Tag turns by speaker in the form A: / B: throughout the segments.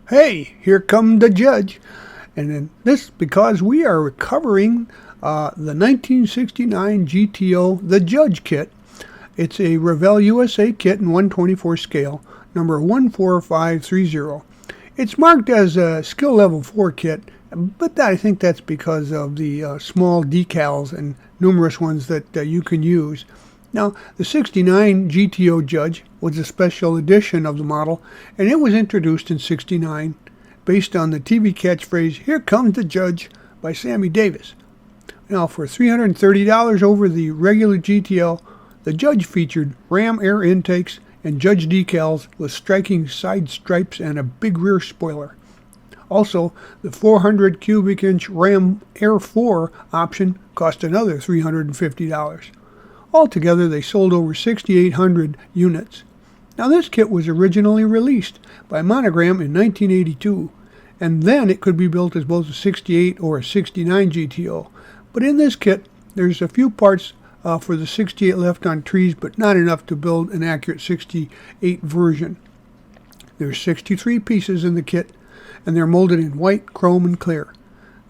A: Hey, here come the judge. And then this because we are recovering the 1969 GTO, the Judge kit. It's a Revell USA kit in 124 scale, number 14530. It's marked as a skill level 4 kit, but I think that's because of the small decals and numerous ones that you can use. Now, the 69 GTO Judge was a special edition of the model, and it was introduced in 69 based on the TV catchphrase, "Here comes the Judge," by Sammy Davis. Now, for $330 over the regular GTO, the Judge featured Ram air intakes and Judge decals with striking side stripes and a big rear spoiler. Also, the 400 cubic inch Ram Air 4 option cost another $350. Altogether, they sold over 6,800 units. Now, this kit was originally released by Monogram in 1982, and then it could be built as both a 68 or a 69 GTO. But in this kit, there's a few parts for the 68 left on trees, but not enough to build an accurate 68 version. There's 63 pieces in the kit, and they're molded in white, chrome, and clear.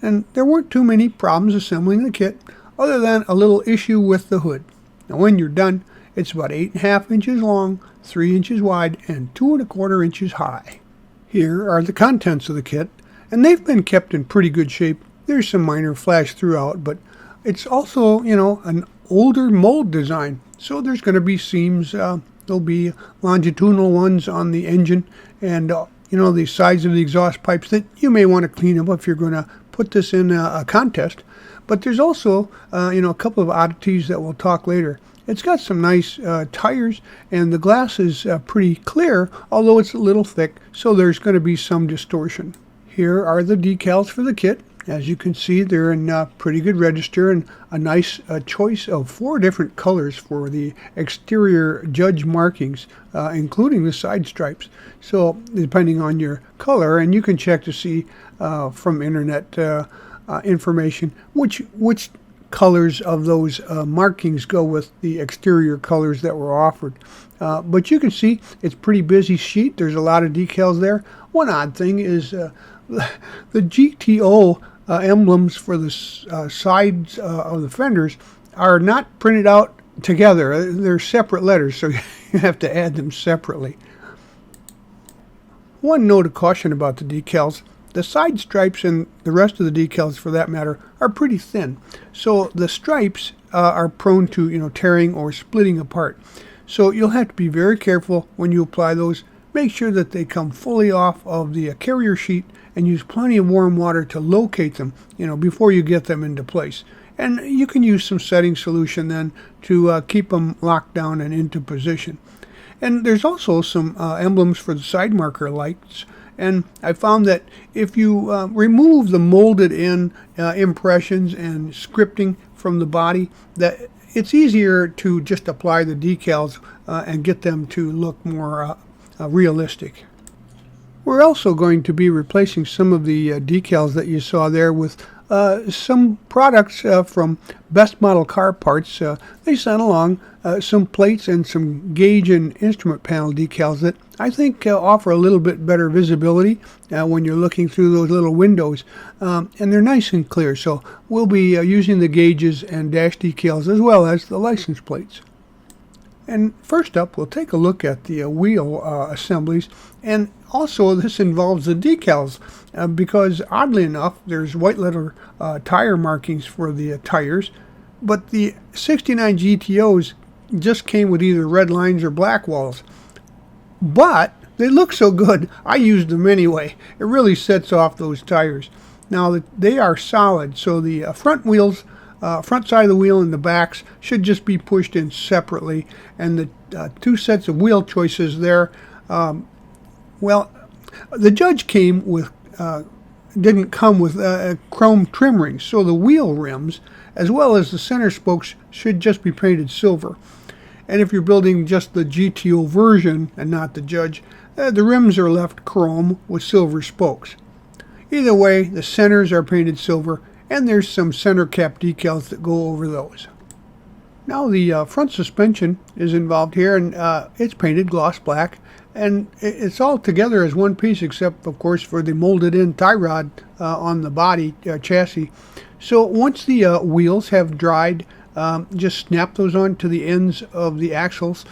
A: And there weren't too many problems assembling the kit, other than a little issue with the hood. Now, when you're done, it's about 8.5 inches long, 3 inches wide, and 2¼ inches high. Here are the contents of the kit, and they've been kept in pretty good shape. There's some minor flash throughout, but it's also, an older mold design. So there's going to be seams. There'll be longitudinal ones on the engine, and the sides of the exhaust pipes that you may want to clean up if you're going to put this in a contest. But there's also, a couple of oddities that we'll talk later. It's got some nice tires, and the glass is pretty clear, although it's a little thick, so there's going to be some distortion. Here are the decals for the kit. As you can see, they're in pretty good register, and a nice choice of 4 different colors for the exterior Judge markings, including the side stripes. So depending on your color, and you can check to see from internet information which colors of those markings go with the exterior colors that were offered. But you can see it's pretty busy sheet. There's a lot of decals there. One odd thing is the GTO emblems for the sides of the fenders are not printed out together. They're separate letters, so you have to add them separately. One note of caution about the decals: the side stripes, and the rest of the decals for that matter, are pretty thin. So the stripes are prone to tearing or splitting apart. So you'll have to be very careful when you apply those. Make sure that they come fully off of the carrier sheet, and use plenty of warm water to locate them, before you get them into place. And you can use some setting solution then to keep them locked down and into position. And there's also some emblems for the side marker lights. And I found that if you remove the molded in impressions and scripting from the body, that it's easier to just apply the decals and get them to look more realistic. We're also going to be replacing some of the decals that you saw there with some products from Best Model Car Parts. They sent along some plates and some gauge and instrument panel decals that I think offer a little bit better visibility when you're looking through those little windows. And they're nice and clear, so we'll be using the gauges and dash decals as well as the license plates. And first up, we'll take a look at the wheel assemblies, and also this involves the decals because oddly enough, there's white letter tire markings for the tires, but the 69 GTOs just came with either red lines or black walls. But they look so good, I used them anyway. It really sets off those tires. Now, they are solid, so the front wheels, front side of the wheel and the backs should just be pushed in separately, and the 2 sets of wheel choices there, the Judge came with didn't come with chrome trim rings, so the wheel rims as well as the center spokes should just be painted silver. And if you're building just the GTO version and not the Judge, the rims are left chrome with silver spokes. Either way, the centers are painted silver, and there's some center cap decals that go over those. Now the front suspension is involved here, and it's painted gloss black, and it's all together as one piece, except of course for the molded in tie rod on the body chassis. So once the wheels have dried, just snap those onto the ends of the axles.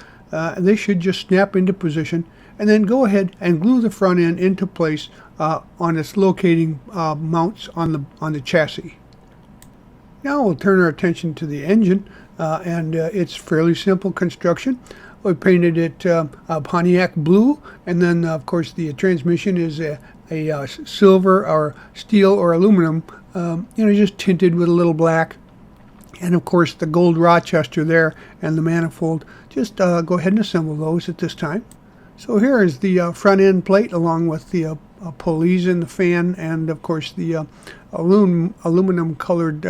A: They should just snap into position, and then go ahead and glue the front end into place on its locating mounts on the chassis. Now we'll turn our attention to the engine, and it's fairly simple construction. We painted it Pontiac blue, and then of course the transmission is a silver or steel or aluminum, just tinted with a little black. And of course the gold Rochester there and the manifold. Just go ahead and assemble those at this time. So here is the front end plate along with the pulleys and the fan, and of course the aluminum colored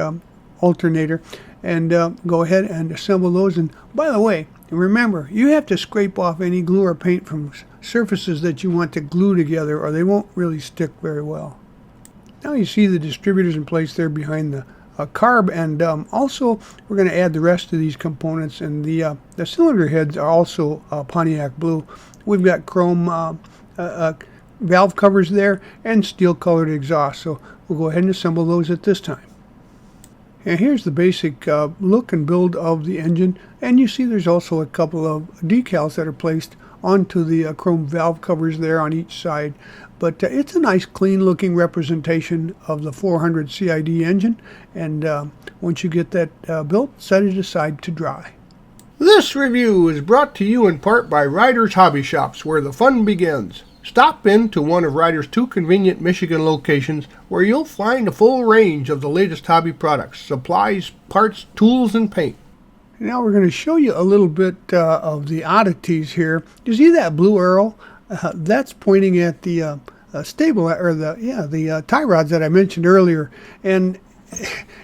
A: alternator. And go ahead and assemble those. And by the way, remember, you have to scrape off any glue or paint from surfaces that you want to glue together, or they won't really stick very well. Now you see the distributors in place there behind the carb, and also we're going to add the rest of these components, and the cylinder heads are also Pontiac blue. We've got chrome valve covers there and steel colored exhaust, so we'll go ahead and assemble those at this time. And here's the basic look and build of the engine, and you see there's also a couple of decals that are placed onto the chrome valve covers there on each side. But it's a nice clean looking representation of the 400 CID engine, and once you get that built, set it aside to dry.
B: This review is brought to you in part by Ryder's Hobby Shops, where the fun begins. Stop in to one of Ryder's 2 convenient Michigan locations where you'll find a full range of the latest hobby products, supplies, parts, tools, and paint.
A: Now we're going to show you a little bit of the oddities here. You see that blue arrow? That's pointing at the stable, or the tie rods that I mentioned earlier, and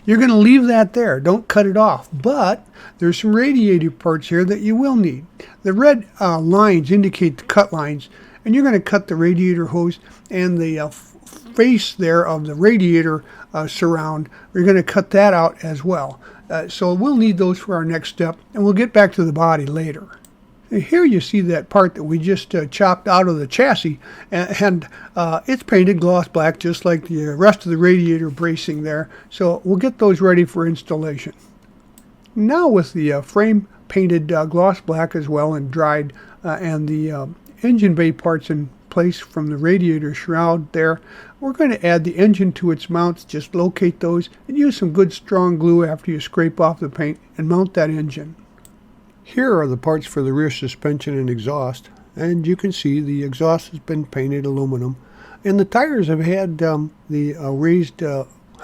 A: you're going to leave that there. Don't cut it off. But there's some radiator parts here that you will need. The red lines indicate the cut lines, and you're going to cut the radiator hose and the face there of the radiator surround. We're going to cut that out as well. So we'll need those for our next step, and we'll get back to the body later. Here you see that part that we just chopped out of the chassis, and it's painted gloss black just like the rest of the radiator bracing there. So we'll get those ready for installation. Now with the frame painted gloss black as well and dried, and the engine bay parts in place from the radiator shroud there, we're going to add the engine to its mounts. Just locate those and use some good strong glue after you scrape off the paint and mount that engine. Here are the parts for the rear suspension and exhaust, and you can see the exhaust has been painted aluminum, and the tires have had the raised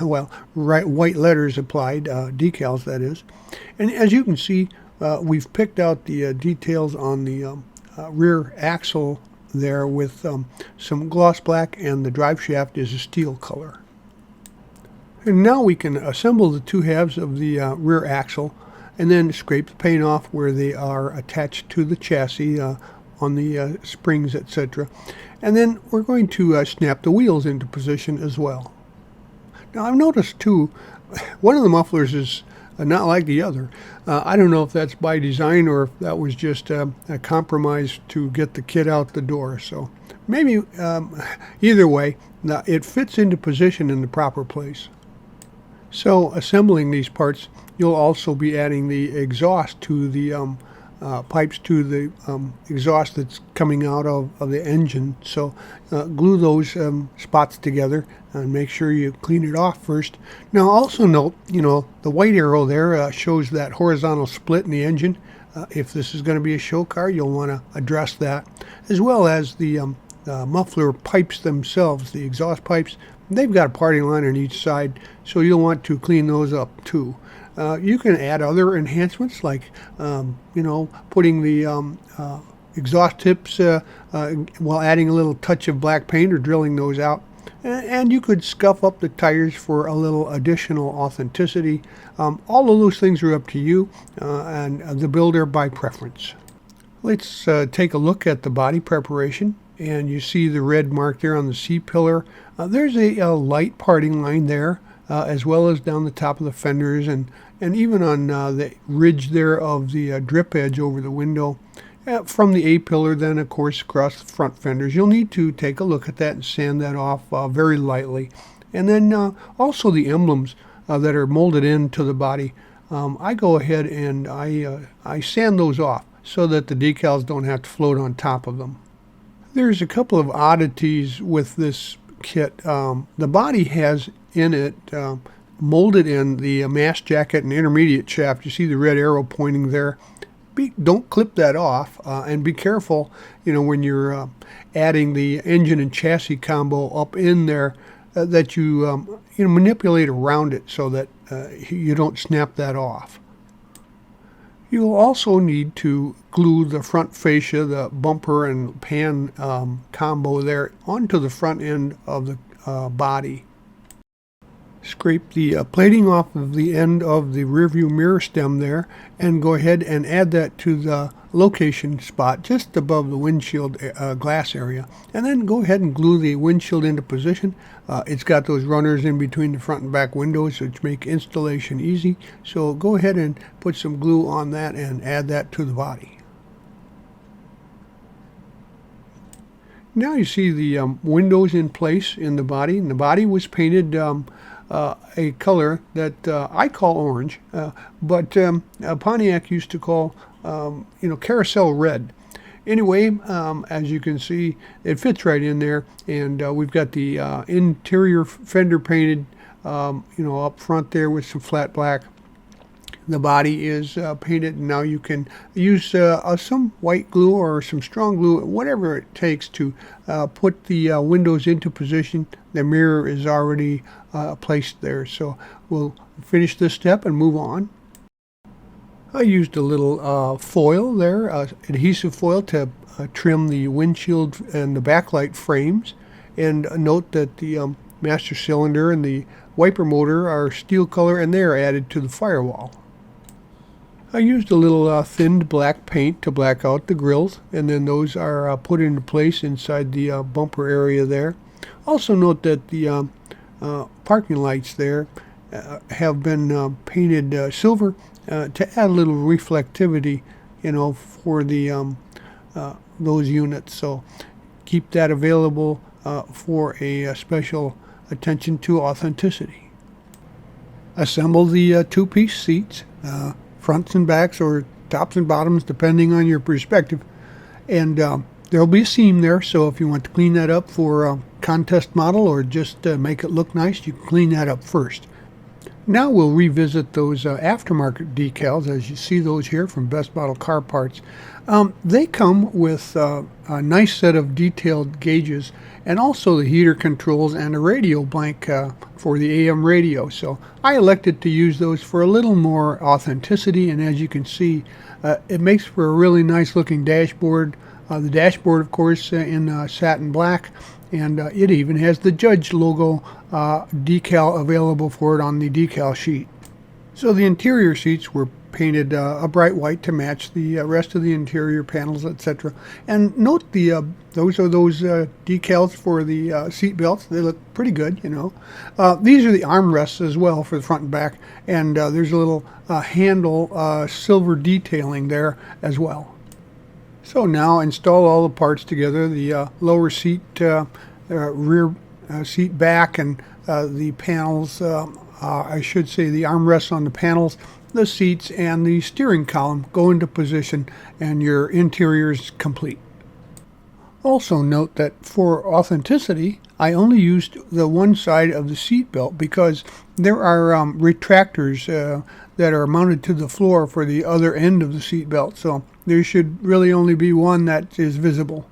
A: white letters applied, decals that is. And as you can see, we've picked out the details on the rear axle there with some gloss black, and the drive shaft is a steel color. And now we can assemble the two halves of the rear axle and then scrape the paint off where they are attached to the chassis on the springs, etc. And then we're going to snap the wheels into position as well. Now I've noticed too, one of the mufflers is not like the other. I don't know if that's by design or if that was just a compromise to get the kit out the door. So maybe either way, it fits into position in the proper place. So assembling these parts, you'll also be adding the exhaust to the pipes to the exhaust that's coming out of the engine. So glue those spots together and make sure you clean it off first. Now also note, the white arrow there shows that horizontal split in the engine. If this is going to be a show car, you'll want to address that, as well as the muffler pipes themselves, the exhaust pipes. They've got a parting line on each side, so you'll want to clean those up too. You can add other enhancements like, putting the exhaust tips while adding a little touch of black paint or drilling those out. And you could scuff up the tires for a little additional authenticity. All of those things are up to you and the builder by preference. Let's take a look at the body preparation. And you see the red mark there on the C-pillar. There's a light parting line there, as well as down the top of the fenders and even on the ridge there of the drip edge over the window. from the A-pillar, then of course across the front fenders. You'll need to take a look at that and sand that off very lightly. And then also the emblems that are molded into the body, I go ahead and I sand those off so that the decals don't have to float on top of them. There's a couple of oddities with this kit. The body has in it molded in the mast jacket and intermediate shaft. You see the red arrow pointing there. Don't clip that off, and be careful, when you're adding the engine and chassis combo up in there, that you manipulate around it so that you don't snap that off. You'll also need to glue the front fascia, the bumper and pan combo there, onto the front end of the body. Scrape the plating off of the end of the rearview mirror stem there, and go ahead and add that to the location spot just above the windshield glass area, and then go ahead and glue the windshield into position. It's got those runners in between the front and back windows which make installation easy, so go ahead and put some glue on that and add that to the body. Now you see the windows in place in the body, and the body was painted a color that I call orange, but Pontiac used to call carousel red. Anyway, as you can see, it fits right in there, and we've got the interior fender painted up front there with some flat black. The body is painted, and now you can use some white glue or some strong glue, whatever it takes to put the windows into position. The mirror is already placed there, so we'll finish this step and move on. I used a little foil there, adhesive foil, to trim the windshield and the backlight frames, and note that the master cylinder and the wiper motor are steel color, and they are added to the firewall. I used a little thinned black paint to black out the grills, and then those are put into place inside the bumper area there. Also note that the parking lights there have been painted silver to add a little reflectivity, for the those units. So keep that available for a special attention to authenticity. Assemble the two-piece seats. Fronts and backs, or tops and bottoms, depending on your perspective. And there'll be a seam there, so if you want to clean that up for a contest model or just make it look nice, you can clean that up first. Now we'll revisit those aftermarket decals, as you see those here from Best Model Car Parts. They come with a nice set of detailed gauges, and also the heater controls and a radio blank for the AM radio. So I elected to use those for a little more authenticity, and as you can see, it makes for a really nice looking dashboard. The dashboard, of course, in satin black, and it even has the Judge logo decal available for it on the decal sheet. So the interior seats were painted a bright white to match the rest of the interior panels, etc. And note those are those decals for the seat belts. They look pretty good, These are the armrests as well for the front and back, and there's a little handle silver detailing there as well. So now install all the parts together, the lower seat, rear seat back, and the panels, I should say the armrests on the panels, the seats, and the steering column go into position, and your interior is complete. Also note that for authenticity, I only used the one side of the seat belt because there are retractors that are mounted to the floor for the other end of the seat belt, so there should really only be one that is visible.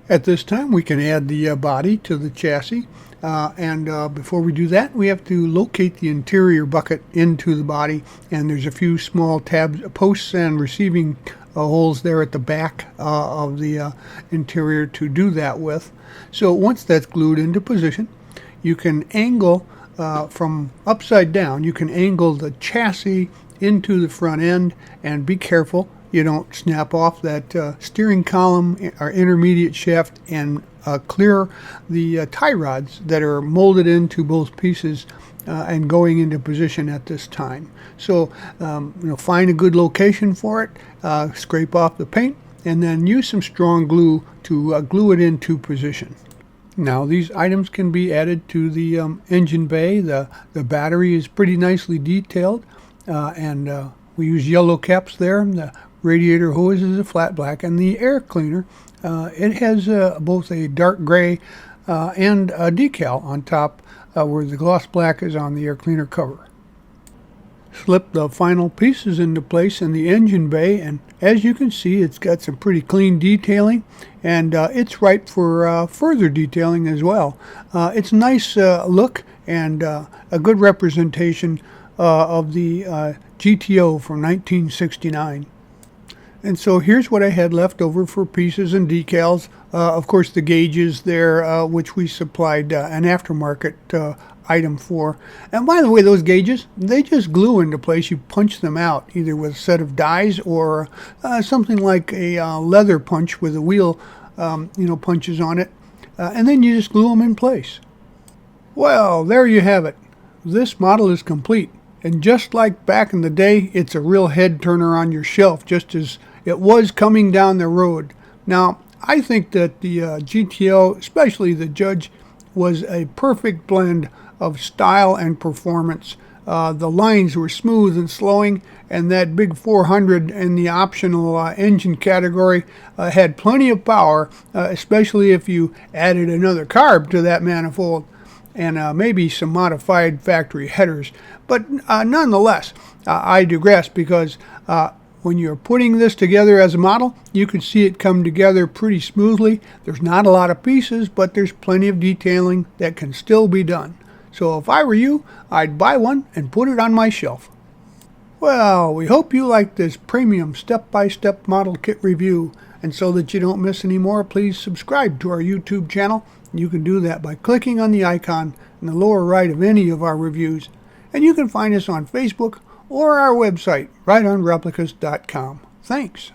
A: At this time, we can add the body to the chassis, and before we do that, we have to locate the interior bucket into the body, and there's a few small tabs, posts, and receiving holes there at the back of the interior to do that with. So once that's glued into position, you can angle from upside down. You can angle the chassis into the front end, and be careful you don't snap off that steering column or intermediate shaft, and clear the tie rods that are molded into both pieces and going into position at this time. So find a good location for it, scrape off the paint, and then use some strong glue to glue it into position. Now these items can be added to the engine bay. The battery is pretty nicely detailed, and we use yellow caps there. The radiator hose is a flat black, and the air cleaner, it has both a dark gray and a decal on top where the gloss black is on the air cleaner cover. Slip the final pieces into place in the engine bay, and as you can see, it's got some pretty clean detailing, and it's ripe for further detailing as well. It's a nice look and a good representation of the GTO from 1969. And so here's what I had left over for pieces and decals. Of course, the gauges there, which we supplied an aftermarket item for. And by the way, those gauges, they just glue into place. You punch them out either with a set of dies or something like a leather punch with a wheel, punches on it. And then you just glue them in place. Well, there you have it. This model is complete. And just like back in the day, it's a real head turner on your shelf, just as it was coming down the road. Now, I think that the GTO, especially the Judge, was a perfect blend of style and performance. The lines were smooth and slowing, and that big 400 in the optional engine category had plenty of power, especially if you added another carb to that manifold, and maybe some modified factory headers. But nonetheless, I digress, because when you're putting this together as a model, you can see it come together pretty smoothly. There's not a lot of pieces, but there's plenty of detailing that can still be done. So if I were you, I'd buy one and put it on my shelf. Well, we hope you like this premium step-by-step model kit review. And so that you don't miss any more, please subscribe to our YouTube channel. You can do that by clicking on the icon in the lower right of any of our reviews. And you can find us on Facebook or our website, rightonreplicas.com. Thanks.